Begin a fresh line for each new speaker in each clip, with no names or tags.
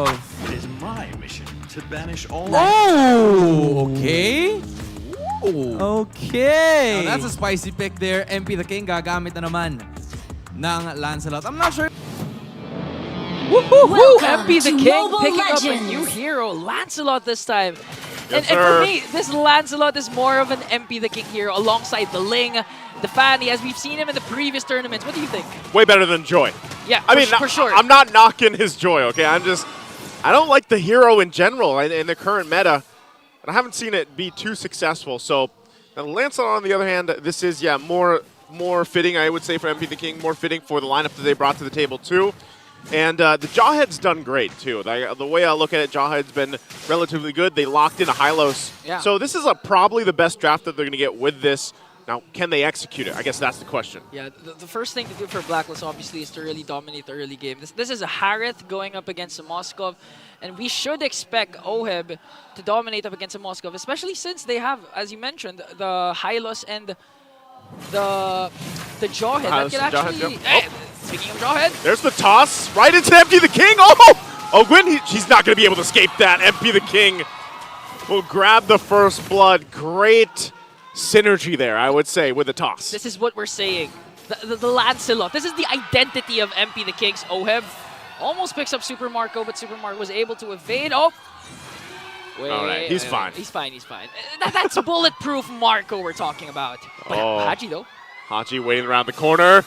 It is my mission to banish all.
Oh, okay. Ooh.
Okay.
Now, that's a spicy pick there. MP the King gagamit na naman ng Lancelot. I'm not sure.
Woohoo! MP the King
Mobile
picking up a
Legends.
new hero, Lancelot this time.
Yes,
and for me, this Lancelot is more of an MP the King hero alongside the Ling, the Fanny, as we've seen him in the previous tournaments. What do you think?
Way better than Joy.
Yeah,
I mean,
for sure.
I'm not knocking his Joy, okay? I don't like the hero in general in the current meta. And I haven't seen it be too successful. So, now Lancelot, on the other hand, this is, yeah, more fitting, I would say, for MP the King, more fitting for the lineup that they brought to the table, too. And the Jawhead's done great, too. The way I look at it, Jawhead's been relatively good. They locked in a Hylos.
Yeah.
So this is probably the best draft that they're going to get with this. Now, can they execute it? I guess that's the question.
Yeah, the first thing to do for Blacklist, obviously, is to really dominate the early game. This is a Harith going up against a Moskov, and we should expect Oheb to dominate up against a Moskov, especially since they have, as you mentioned, the Hylos and the Jawhead. That can actually... Hey, speaking of Jawhead...
There's the toss right into MP the King. Oh, Gwen, he's not going to be able to escape that. MP the King will grab the first blood. Great synergy there, I would say, with the toss.
This is what we're saying. The Lancelot. This is the identity of MP the King's Oheb. Almost picks up Super Marco, but Super Marco was able to evade. Oh! Wait,
all right, he's fine.
He's fine, he's fine. That's bulletproof Marco we're talking about. But Haji, though.
Haji waiting around the corner.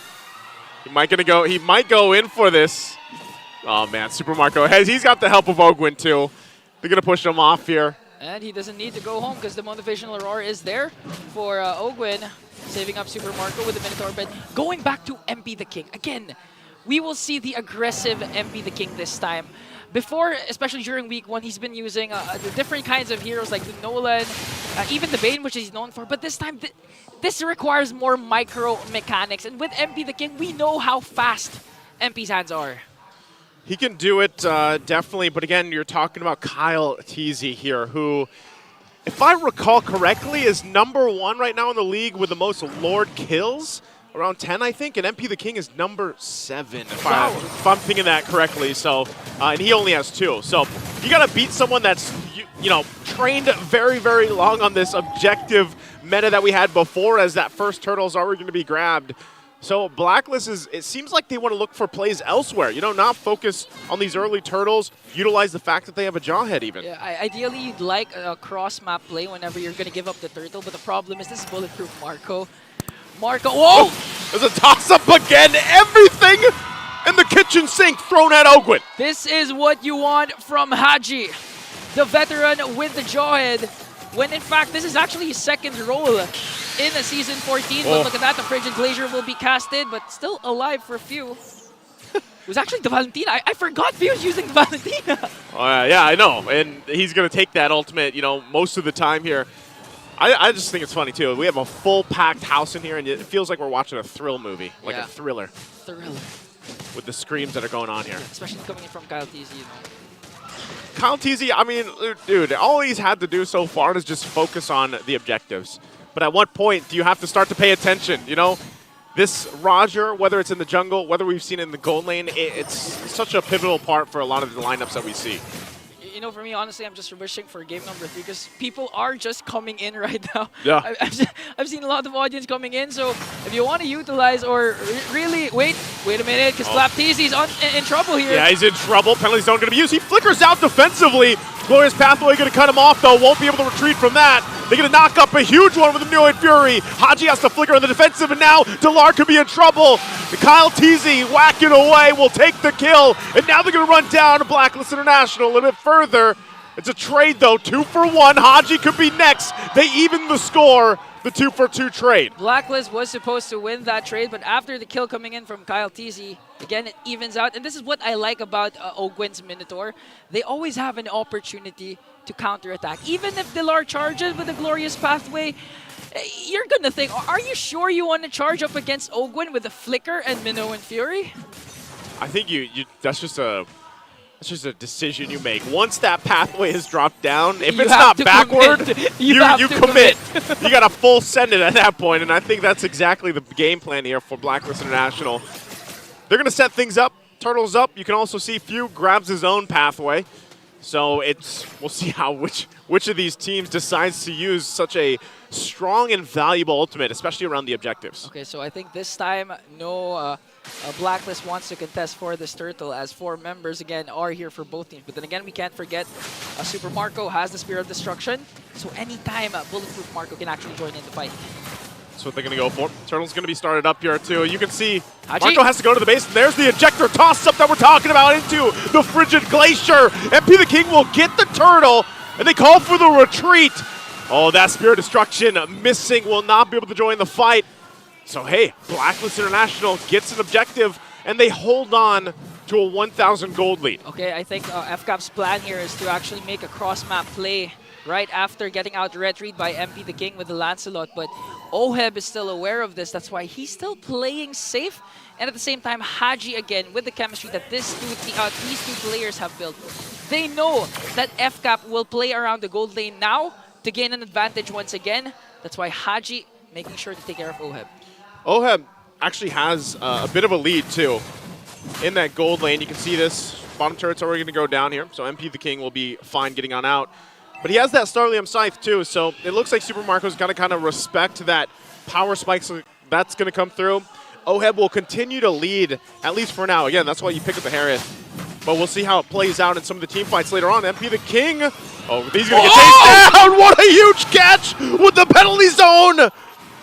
He might go in for this. Oh, man, Super Marco. He's got the help of Ogwin, too. They're going to push him off here.
And he doesn't need to go home because the motivational Aurora is there for Ogwin, saving up Super Marco with the Minotaur. But going back to MP the King, again, we will see the aggressive MP the King this time. Before, especially during week 1, he's been using the different kinds of heroes like the Nolan, even the Bane, which he's known for. But this time, this requires more micro mechanics. And with MP the King, we know how fast MP's hands are.
He can do it, definitely. But again, you're talking about Kyle Teasy here, who, if I recall correctly, is #1 right now in the league with the most Lord kills. Around 10, I think, and MP the King is #7, if I'm thinking that correctly. So, and he only has 2. So, you got to beat someone that's, you know, trained very, very long on this objective meta that we had before, as that first turtle is already going to be grabbed. So, Blacklist it seems like they want to look for plays elsewhere. You know, not focus on these early turtles, utilize the fact that they have a Jawhead even.
Yeah, ideally, you'd like a cross-map play whenever you're going to give up the turtle, but the problem is this is bulletproof Marco. Whoa!
Oh, there's a toss-up again. Everything in the kitchen sink thrown at Ogwin.
This is what you want from Haji, the veteran with the Jawhead, when in fact this is actually his second role in the Season 14. But look at that, the Frigid Glacier will be casted, but still alive for few. It was actually the Valentina. I forgot Few was using the Valentina.
Yeah, I know. And he's going to take that ultimate, you know, most of the time here. I just think it's funny, too. We have a full packed house in here, and it feels like we're watching a thrill movie, like a thriller. With the screams that are going on here.
Yeah, especially coming in from Kyle Teasy, you know.
Kyle Teasy, I mean, dude, all he's had to do so far is just focus on the objectives. But at what point do you have to start to pay attention, you know? This Roger, whether it's in the jungle, whether we've seen it in the gold lane, it's such a pivotal part for a lot of the lineups that we see.
You know, for me, honestly, I'm just wishing for game number 3 because people are just coming in right now.
Yeah.
I've seen a lot of audience coming in, so if you want to utilize or really wait a minute, because Flapteezy's in trouble here.
Yeah, he's in trouble. Penalty zone going to be used. He flickers out defensively. Glorious Pathway going to cut him off, though. Won't be able to retreat from that. They're going to knock up a huge one with the Neoid Fury. Haji has to flicker on the defensive, and now Delar could be in trouble. Kyle Teasy whacking away will take the kill, and now they're going to run down to Blacklist International a little bit further. It's a trade, though. 2 for 1. Haji could be next. They even the score. The 2-for-2 trade.
Blacklist was supposed to win that trade, but after the kill coming in from Kyle Teasy, again, it evens out. And this is what I like about Ogwin's Minotaur. They always have an opportunity to counterattack. Even if Delar charges with a Glorious Pathway, you're going to think, are you sure you want to charge up against Ogwin with a Flicker and Minnow and Fury?
I think that's just a decision you make. Once that pathway is dropped down, if it's not backward, you commit. You got to full send it at that point, and I think that's exactly the game plan here for Blacklist International. They're going to set things up Turtles up. You can also see Few grabs his own pathway. So we'll see how which of these teams decides to use such a strong and valuable ultimate, especially around the objectives.
Okay, so I think this time no Blacklist wants to contest for this turtle, as 4 members again are here for both teams. But then again, we can't forget Super Marco has the Spear of Destruction, so anytime Bulletproof Marco can actually join in the fight.
That's what they're going to go for. Turtle's going to be started up here too. You can see
Haji.
Marco has to go to the base, and there's the ejector toss-up that we're talking about into the Frigid Glacier. MP the King will get the turtle, and they call for the retreat. Oh, that Spear of Destruction missing, will not be able to join the fight. So hey, Blacklist International gets an objective, and they hold on to a 1,000 gold lead.
Okay, I think FCAP's plan here is to actually make a cross-map play right after getting out retrieved by MP the King with the Lancelot, but Oheb is still aware of this. That's why he's still playing safe, and at the same time, Haji again with the chemistry that these two players have built. They know that FCAP will play around the gold lane now to gain an advantage once again. That's why Haji making sure to take care of Oheb.
Oheb actually has a bit of a lead too in that gold lane. You can see this. Bottom turret's already going to go down here, so MP the King will be fine getting on out. But he has that Starlium Scythe too, so it looks like Super Marco's going to kind of respect that power spike, so that's going to come through. Oheb will continue to lead, at least for now. Again, that's why you pick up the Harith. But we'll see how it plays out in some of the team fights later on. MP the King, oh, he's going to get chased down! What a huge catch with the penalty zone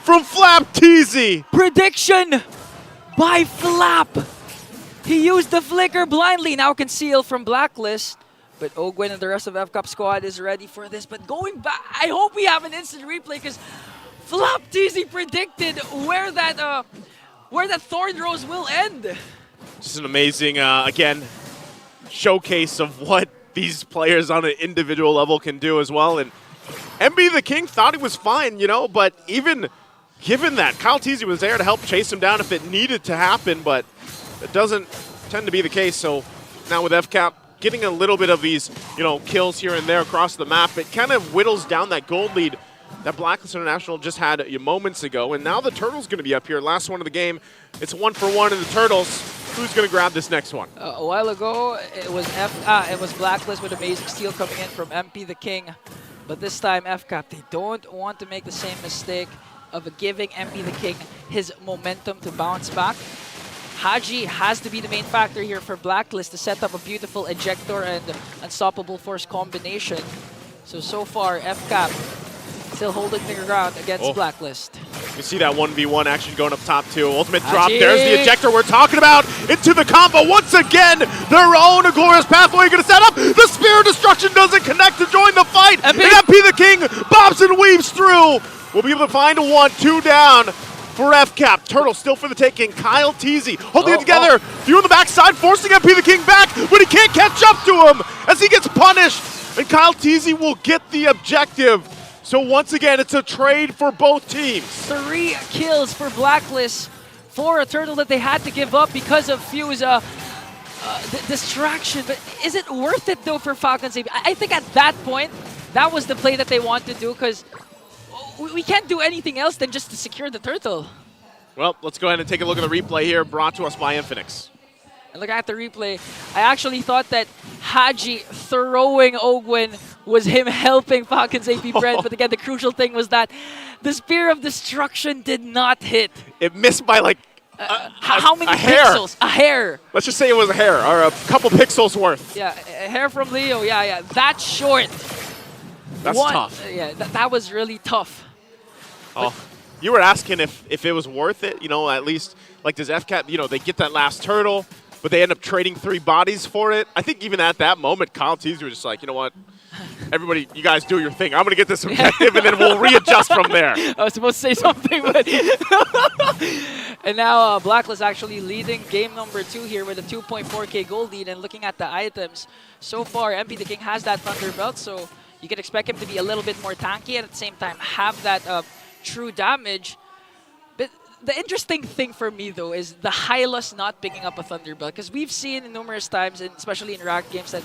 from Flap Teasy.
Prediction by Flap. He used the flicker blindly, now concealed from Blacklist. But Ogwen and the rest of FCAP squad is ready for this. But going back, I hope we have an instant replay, because Flap Teasy predicted where that Thorn Rose will end.
Just an amazing, again, showcase of what these players on an individual level can do as well. And MB the King thought he was fine, you know, but even given that, Kyle Teasy was there to help chase him down if it needed to happen, but it doesn't tend to be the case. So now with FCAP getting a little bit of these, you know, kills here and there across the map, it kind of whittles down that gold lead that Blacklist International just had moments ago. And now the Turtles going to be up here. Last one of the game. It's 1-for-1 in the Turtles. Who's going to grab this next one?
A while ago, it was Blacklist with amazing steal coming in from MP the King. But this time, FCAP, they don't want to make the same mistake of giving MP the King his momentum to bounce back. Haji has to be the main factor here for Blacklist to set up a beautiful ejector and unstoppable force combination. So far, FCAP still holding their ground against Blacklist.
You see that 1v1 action going up top too. Ultimate drop. There's the ejector we're talking about. Into the combo once again. Their own glorious pathway going to set up. The Spear of Destruction doesn't connect to join the fight. And MP the King bobs and weaves through. We'll be able to find a 1-2 down for FCAP. Turtle still for the taking. Kyle Teasy holding it together. Few on the backside, forcing MP the King back, but he can't catch up to him as he gets punished. And Kyle Teasy will get the objective. So once again, it's a trade for both teams. 3
kills for Blacklist for a turtle that they had to give up because of Few's distraction. But is it worth it though for Falcons APBREN? I think at that point, that was the play that they wanted to do, because we can't do anything else than just to secure the turtle.
Well, let's go ahead and take a look at the replay here, brought to us by Infinix.
And look at the replay. I actually thought that Haji throwing Ogwen was him helping Falcons APBREN, but again, the crucial thing was that the Spear of Destruction did not hit.
It missed by like
how many
pixels?
A hair.
Let's just say it was a hair, or a couple pixels worth.
Yeah, a hair from Leo, yeah. That short.
That's tough.
Yeah, that was really tough.
Oh, you were asking if it was worth it, you know, at least, like, does FCAP, you know, they get that last turtle, but they end up trading 3 bodies for it. I think even at that moment, Kyle Teasy was just like, you know what, everybody, you guys do your thing. I'm going to get this objective, and then we'll readjust from there.
I was supposed to say something, but... And now Blacklist actually leading game number 2 here with a 2.4k gold lead. And looking at the items, so far, MP the King has that Thunder Belt, so you can expect him to be a little bit more tanky and at the same time have that true damage. But the interesting thing for me, though, is the Hylos not picking up a Thunder Belt, because we've seen numerous times, and especially in ranked games, that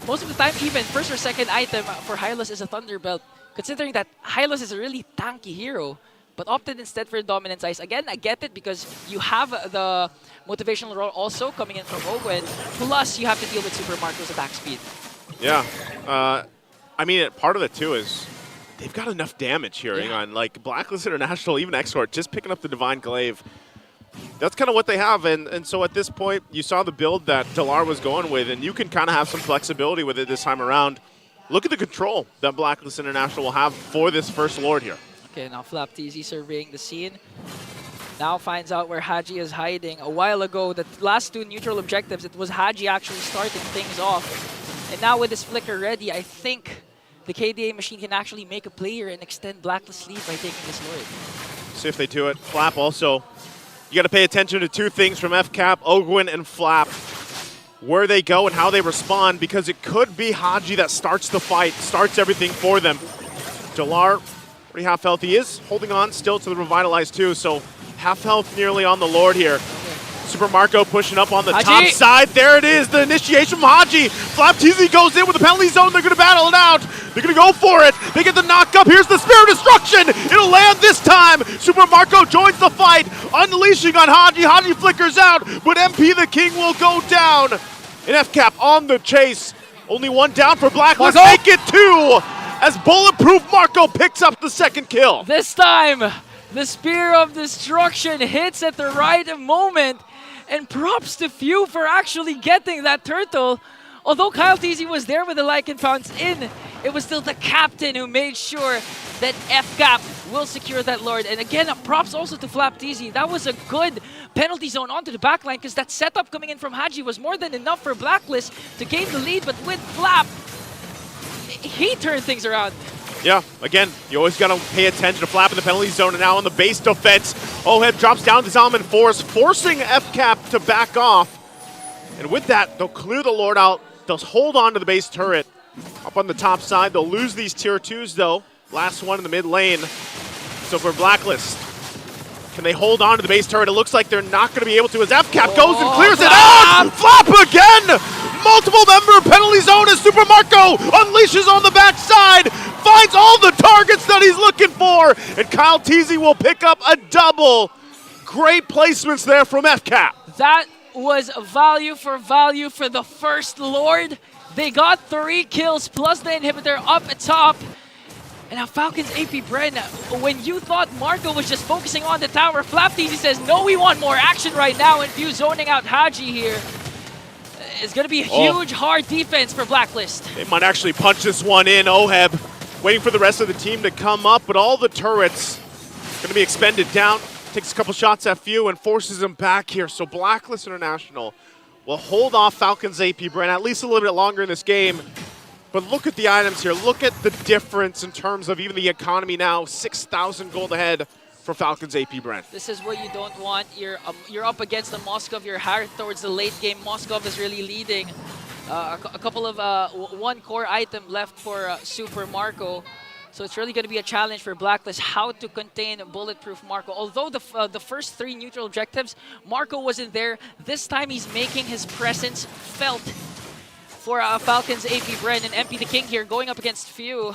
most of the time, even first or second item for Hylos is a Thunder Belt, considering that Hylos is a really tanky hero. but opted instead for Dominance Ice. Again, I get it because you have the motivational roll also coming in from Ogwen, plus you have to deal with Super Marco's attack speed.
Yeah. I mean, part of it, too, is they've got enough damage here. On like Blacklist International, even Exort, just picking up the Divine Glaive. That's kind of what they have, and so at this point, you saw the build that Delar was going with, and you can kind of have some flexibility with it this time around. Look at the control that Blacklist International will have for this first Lord here.
Okay, now FlapTZ surveying the scene. Now finds out where Haji is hiding. A while ago, the last two neutral objectives, it was Haji actually starting things off. And now with this flicker ready, I think the KDA machine can actually make a play here and extend Blacklist's lead by taking this Lord.
See if they do it. Flap also. You got to pay attention to two things from FCAP, Ogwen, and Flap. Where they go and how they respond, because it could be Haji that starts the fight, starts everything for them. Delar, pretty half health. He is holding on still to the Revitalize too, so half health nearly on the Lord here. Super Marco pushing up on the top side. There it is, the initiation from Haji. FlapTZ goes in with the penalty zone. They're going to battle it out. They're going to go for it. They get the knock up. Here's the Spear of Destruction. It'll land this time. Super Marco joins the fight, unleashing on Haji. Haji flickers out, but MP the King will go down. And FCAP on the chase. Only one down for Blacklist. Make it two as Bulletproof Marco picks up the second kill.
This time, the Spear of Destruction hits at the right moment. And props to Few for actually getting that turtle. Although Kyle TZ was there with the Lycan Pounce in, it was still the captain who made sure that FCAP will secure that Lord. And again, props also to FlapTZ. That was a good penalty zone onto the backline because that setup coming in from Haji was more than enough for Blacklist to gain the lead. But with Flap, he turned things around.
Yeah, again, you always got to pay attention to Flap in the penalty zone, and now on the base defense, Oheb drops down to Zalman Force, forcing FCAP to back off. And with that, they'll clear the Lord out. They'll hold on to the base turret up on the top side. They'll lose these tier 2s, though. Last one in the mid lane. So for Blacklist, can they hold on to the base turret? It looks like they're not going to be able to as FCAP goes and clears it out! Flap again! Multiple member penalty zone as Super Marco unleashes on the backside, finds all the targets that he's looking for, and Kyle TZ will pick up a double. Great placements there from FCAP.
That was value for the first Lord. They got 3 kills plus the inhibitor up top. And now Falcons APBREN, when you thought Marco was just focusing on the tower, FlapTZ says, no, we want more action right now, and Few zoning out Haji here. It's going to be a huge, hard defense for Blacklist.
They might actually punch this one in. Oheb waiting for the rest of the team to come up, but all the turrets going to be expended down. Takes a couple shots at Few and forces him back here. So Blacklist International will hold off Falcons APBREN at least a little bit longer in this game. But look at the items here. Look at the difference in terms of even the economy now. 6,000 gold ahead for Falcons APBREN.
This is what you don't want. You're up against the Moskov. You're hard towards the late game. Moskov is really leading. A couple of one core item left for Super Marco. So it's really going to be a challenge for Blacklist how to contain Bulletproof Marco. Although the first 3 neutral objectives, Marco wasn't there. This time he's making his presence felt for Falcons APBREN, and MP the King here going up against Few.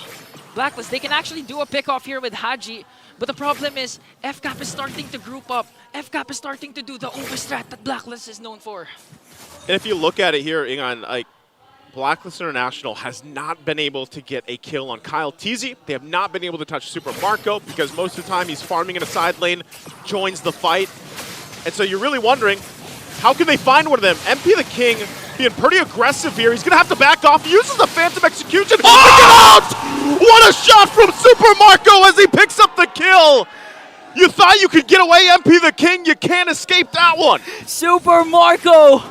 Blacklist, they can actually do a pick-off here with Haji, but the problem is FCAP is starting to group up. FCAP is starting to do the overstrat that Blacklist is known for.
And if you look at it here, Ingan, like, Blacklist International has not been able to get a kill on Kyle TZ. They have not been able to touch Super Marco because most of the time he's farming in a side lane, joins the fight. And so you're really wondering, how can they find one of them? MP the King being pretty aggressive here. He's going to have to back off. He uses the Phantom Execution. Oh! Pick it out! What a shot from Super Marco as he picks up the kill. You thought you could get away, MP the King. You can't escape that one.
Super Marco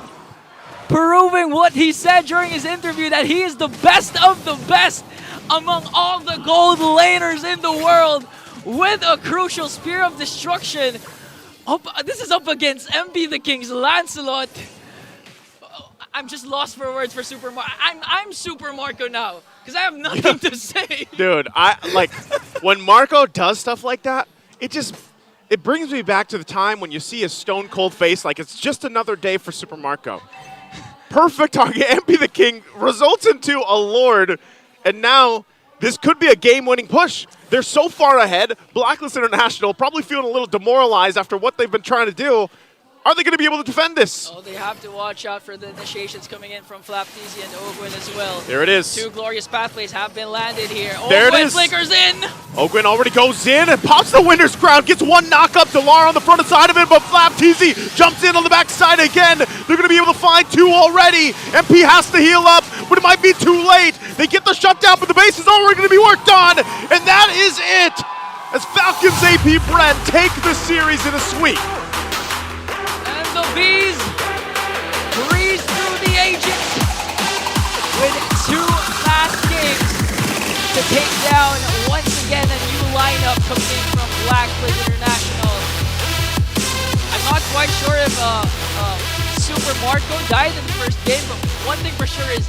proving what he said during his interview, that he is the best of the best among all the gold laners in the world with a crucial Spear of Destruction. This is up against MP the King's Lancelot. I'm just lost for words for Super Marco. I'm Super Marco now because I have nothing to say.
Dude, when Marco does stuff like that, it brings me back to the time when you see his stone cold face like it's just another day for Super Marco. Perfect target. MP the King results into a Lord, and now this could be a game-winning push. they're so far ahead. Blacklist International probably feeling a little demoralized after what they've been trying to do. Are they going to be able to defend this?
Oh, they have to watch out for the initiations coming in from FlapTZ and Ogwin as well.
There it is.
2 glorious pathways have been landed here.
There it
Ogwin
is.
flickers in.
Ogwin already goes in and pops the winner's crown, gets one knock up to Lar on the front side of it, but FlapTZ jumps in on the back side again. They're going to be able to find 2 already. MP has to heal up, but it might be too late. They get the shutdown, but the base is already going to be worked on, and that is it. As Falcons APBREN take the series in a sweep.
The Bees breeze through the ages with 2 last games to take down once again a new lineup coming in from Blacklist International. I'm not quite sure if Super Marco died in the first game, but one thing for sure is